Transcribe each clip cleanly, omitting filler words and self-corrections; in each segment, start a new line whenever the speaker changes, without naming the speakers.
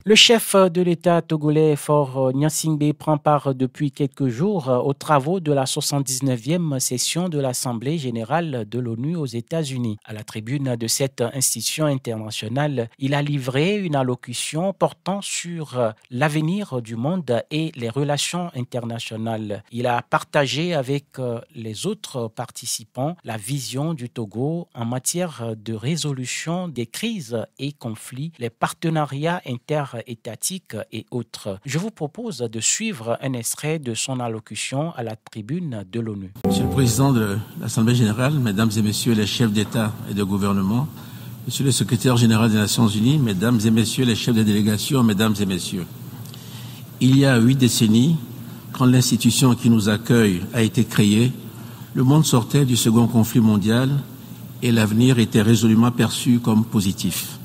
Le chef de l'État togolais Faure Gnassingbé prend part depuis quelques jours aux travaux de la 79e session de l'Assemblée générale de l'ONU aux États-Unis. À la tribune de cette institution internationale, il a livré une allocution portant sur l'avenir du monde et les relations internationales. Il a partagé avec les autres participants la vision du Togo en matière de résolution des crises et conflits, les partenariats étatiques et autres. Je vous propose de suivre un extrait de son allocution à la tribune de l'ONU.
Monsieur le Président de l'Assemblée générale, Mesdames et Messieurs les chefs d'État et de gouvernement, Monsieur le Secrétaire général des Nations unies, Mesdames et Messieurs les chefs de délégation, Mesdames et Messieurs, il y a 8 décennies, quand l'institution qui nous accueille a été créée, le monde sortait du second conflit mondial et l'avenir était résolument perçu comme positif.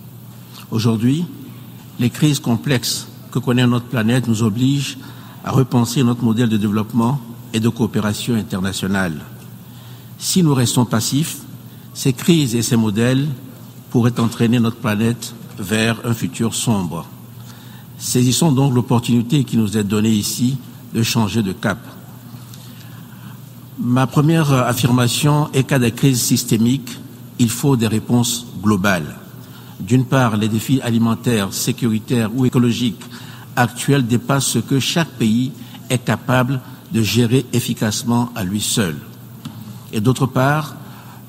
Aujourd'hui, les crises complexes que connaît notre planète nous obligent à repenser notre modèle de développement et de coopération internationale. Si nous restons passifs, ces crises et ces modèles pourraient entraîner notre planète vers un futur sombre. Saisissons donc l'opportunité qui nous est donnée ici de changer de cap. Ma première affirmation est qu'à des crises systémiques, il faut des réponses globales. D'une part, les défis alimentaires, sécuritaires ou écologiques actuels dépassent ce que chaque pays est capable de gérer efficacement à lui seul. Et d'autre part,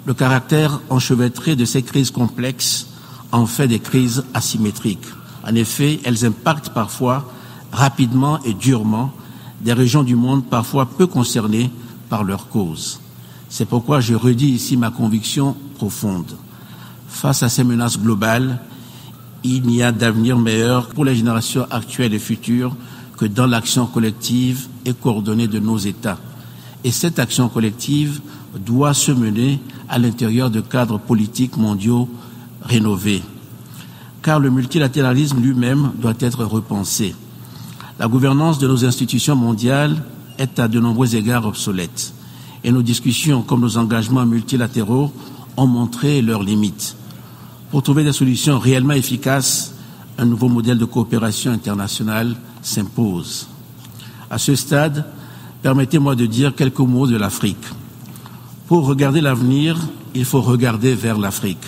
le caractère enchevêtré de ces crises complexes en fait des crises asymétriques. En effet, elles impactent parfois rapidement et durement des régions du monde parfois peu concernées par leur cause. C'est pourquoi je redis ici ma conviction profonde. Face à ces menaces globales, il n'y a d'avenir meilleur pour les générations actuelles et futures que dans l'action collective et coordonnée de nos États. Et cette action collective doit se mener à l'intérieur de cadres politiques mondiaux rénovés. Car le multilatéralisme lui-même doit être repensé. La gouvernance de nos institutions mondiales est à de nombreux égards obsolète. Et nos discussions, comme nos engagements multilatéraux, ont montré leurs limites. Pour trouver des solutions réellement efficaces, un nouveau modèle de coopération internationale s'impose. À ce stade, permettez-moi de dire quelques mots de l'Afrique. Pour regarder l'avenir, il faut regarder vers l'Afrique.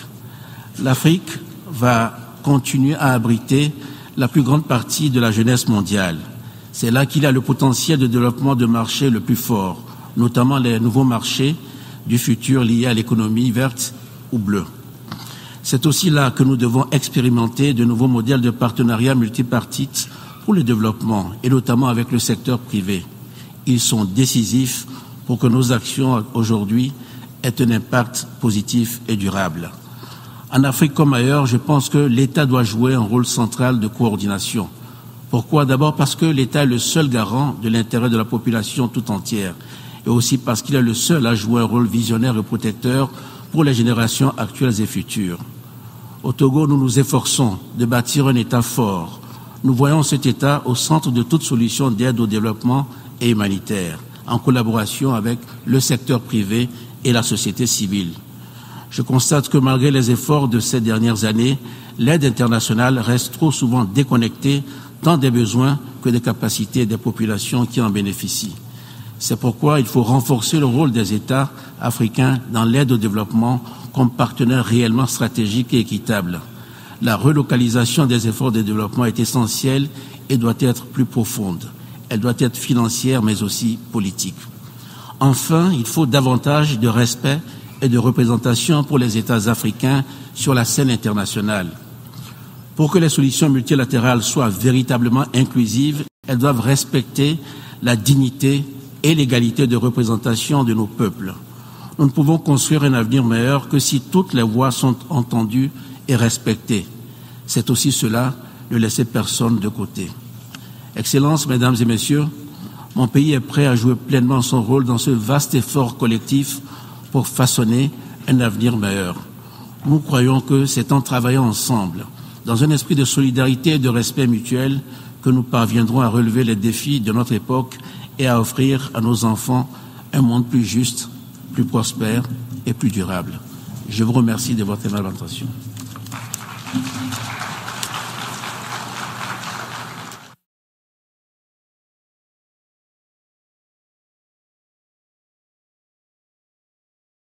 L'Afrique va continuer à abriter la plus grande partie de la jeunesse mondiale. C'est là qu'il a le potentiel de développement de marchés le plus fort, notamment les nouveaux marchés du futur liés à l'économie verte ou bleue. C'est aussi là que nous devons expérimenter de nouveaux modèles de partenariat multipartite pour le développement, et notamment avec le secteur privé. Ils sont décisifs pour que nos actions aujourd'hui aient un impact positif et durable. En Afrique comme ailleurs, je pense que l'État doit jouer un rôle central de coordination. Pourquoi? D'abord parce que l'État est le seul garant de l'intérêt de la population tout entière, et aussi parce qu'il est le seul à jouer un rôle visionnaire et protecteur pour les générations actuelles et futures. Au Togo, nous nous efforçons de bâtir un État fort. Nous voyons cet État au centre de toute solution d'aide au développement et humanitaire, en collaboration avec le secteur privé et la société civile. Je constate que malgré les efforts de ces dernières années, l'aide internationale reste trop souvent déconnectée tant des besoins que des capacités des populations qui en bénéficient. C'est pourquoi il faut renforcer le rôle des États africains dans l'aide au développement comme partenaire réellement stratégique et équitable. La relocalisation des efforts de développement est essentielle et doit être plus profonde. Elle doit être financière mais aussi politique. Enfin, il faut davantage de respect et de représentation pour les États africains sur la scène internationale. Pour que les solutions multilatérales soient véritablement inclusives, elles doivent respecter la dignité et l'égalité de représentation de nos peuples. Nous ne pouvons construire un avenir meilleur que si toutes les voix sont entendues et respectées. C'est aussi cela, ne laisser personne de côté. Excellences, Mesdames et Messieurs, mon pays est prêt à jouer pleinement son rôle dans ce vaste effort collectif pour façonner un avenir meilleur. Nous croyons que c'est en travaillant ensemble, dans un esprit de solidarité et de respect mutuel, que nous parviendrons à relever les défis de notre époque et à offrir à nos enfants un monde plus juste, plus prospère et plus durable. Je vous remercie de votre aimable attention.